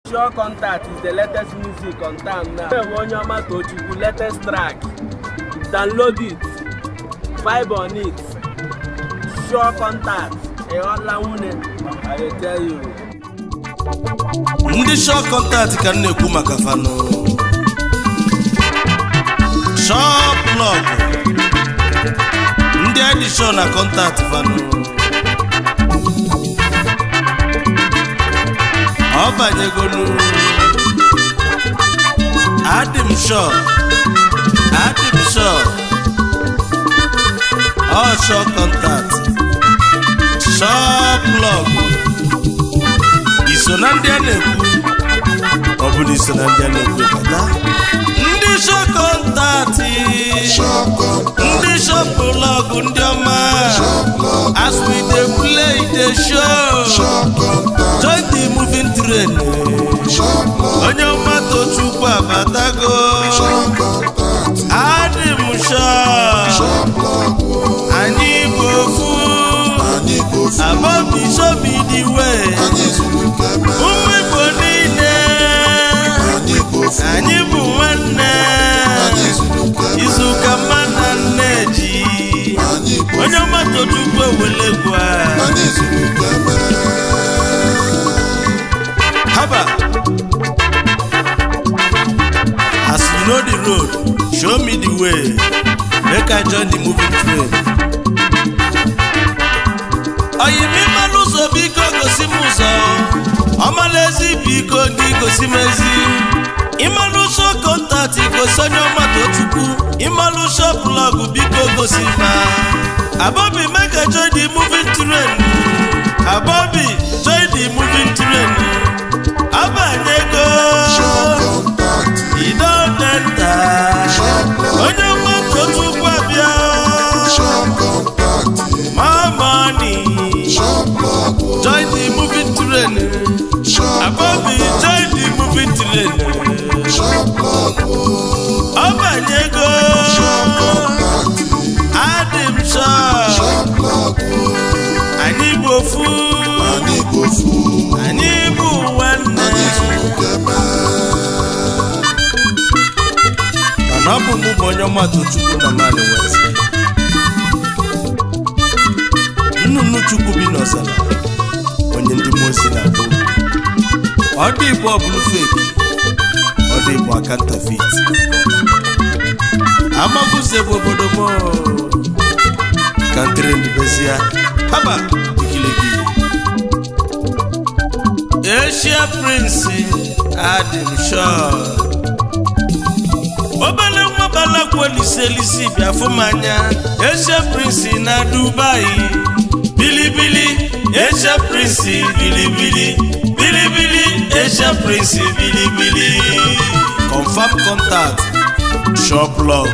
Sure Contact is the latest music on time now. ONYEOMA TOCHUKWU latest track. Download it. Vibe on it. Sure Contact. I tell you. Ndị Sure Contact ka na-ekwu maka fano. Sure Plug. Ndị adị sure na Contact fano. Ọbanyegonu. Adim sure. All Sure Contact. Sure Plug. Iso na ndị a na-ekwu. Ọ bụ na iso na ndị a na-ekwu kata. Ndị Sure Contact. Ndị Sure Plug ndị ọma. As we dey play the show. Join the moving train. ONYEOMA TOCHUKWU abatago. Adim sure. Anyị bụ ofu. Abobi show me the way. Ụmụ Igbo niile. Anyị bụ nwanne. Izuka mana nneji. ONYEOMA TOCHUKWU ewelegwa. Haba. As you know the road, show me the way. Make I join the moving train. Oyimi maluzo biko gosi muzo. Omalezi biko gi gosi mezi. Imalu Sure Contact gosi ONYEOMA TOCHUKWU. Imalu Sure Plug biko gosi ma. Abobi make I join the moving train. Abobi join the moving train. Abanyego. He don't enter. ONYEOMA TOCHUKWU abia. My money. Join the moving train. Abobi join the moving train. Abanyego. Adim sure. Anyị bụ ofu. Anyị bụ nwanne. Mana ọ bụ mụ bụ ONYEOMA TOCHUKWU na mmadụ nwezi. Nnụnụ Chukwu bi n'ọzara. Onye ndị mmụọ ozi na-abụ. Ọ dị Igbo ọbụlụ feki. Ọ dị Igbo akantafit. Amabuze bụ obodo m. Kantere ndị bezia. Haba ikilegi. Asia Prince Adim sure. Obele nwa balakwo lisi bịa fụmanya. Asia Prince na Dubai. Bilibili Asia Prince bilibili. Asia Prince bilibili. Confirm Contact. Sure Plug.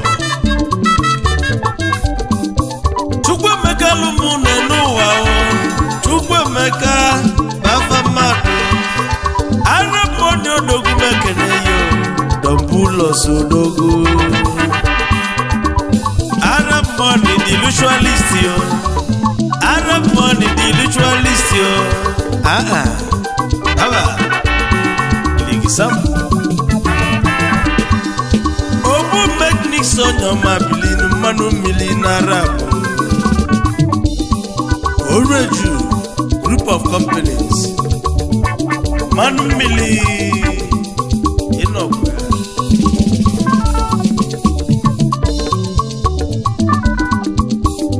Chukwuemeka lumune n'ụwa o. Chukwuemeka bafa mmadụ. Arab money odogwu mekene yo. Dombulos odogwu. Arab money the ritualist yo. Arab money the ritualist yo. Aba. Ligisam. Obu mechanics ONYEOMA bilinu manu mili na Arab. Oreju group of companies. Manu mili. Inokwe.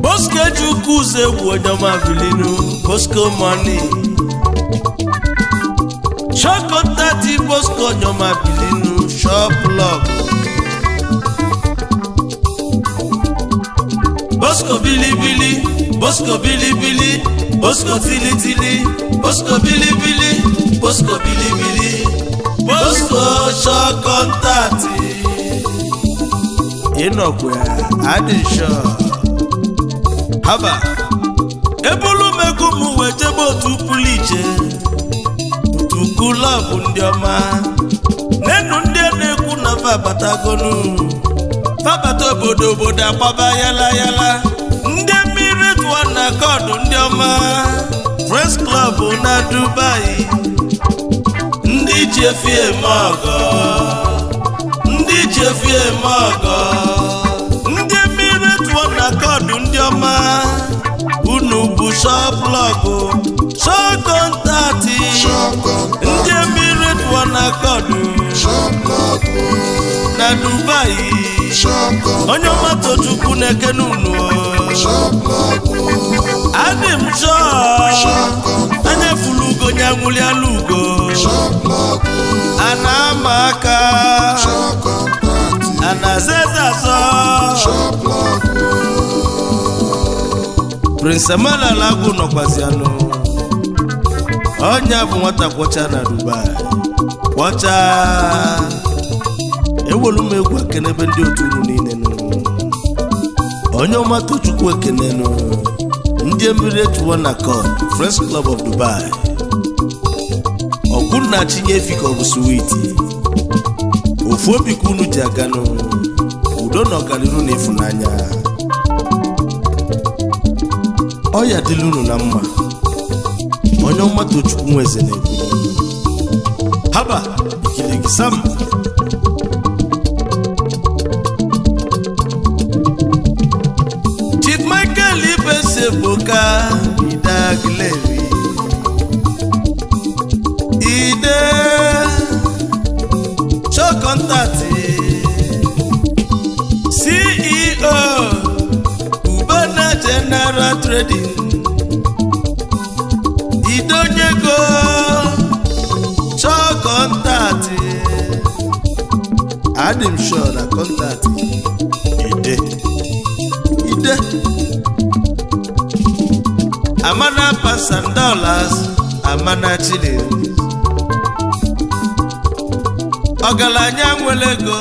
Bosco Jukuze ONYEOMA bilinu. Bosco money. Sure Contact Bosco ONYEOMA bilinu. Sure Plug. Bosco bilibili. Bosco bilibili. Bosco tili. Bosco bilibili. Bosco bilibili. Bosco Sure Contact. Inokwe adị sure. Haba. Ebulu megumu wejebe otu puliche. Otu love ndị ọma. Nenu ndị na-ekwu na fabatagonu. Fabata obodo agbaba yala. Ndị mmiri tụọ na kọdụ ndị ọma. Friends Club na Dubai. Ndị ndị chefie mọgọ ndị chefie mọgọ ndị mmiri tụọ na kọdụ ndị ọma unu bụ shọplọgụ shọkọntatị ndị mmiri tụọ na kọdụ na Dubai onye ọma Tochukwu na-ekene unu adị m chọọ anya fulu ugo nyanwụliala ugo a na-ama aka a na-aza eze azọ Prince Emmanuel Agwụ nọkwazianụ ọnya bụ nwata kwọcha na Dubai kwọcha ewelu m egwu ekene ebe ndị otu unu niile nụ onye ọma Tochukwu ekenenụ ndị mmiri tụọ na kọd Friends Club of Dubai ọkwụnna chinye efi ka ọ bụ suwiti ofu obi ka unu ji aganụ udo na ọganiru na ịfụnanya ọya dịla unu na mma onye ọma Tochukwu nweze na-ekwu haba ikiligi sam Chief Michael Ibeseboka Idaglevi Ide Shọkọntatị CEO Ubana General Trading Idonyego Shọkọntatị Adim sure na kọntatị Ide Amana $1,000 Amana Chile Ọgaranya nwere ego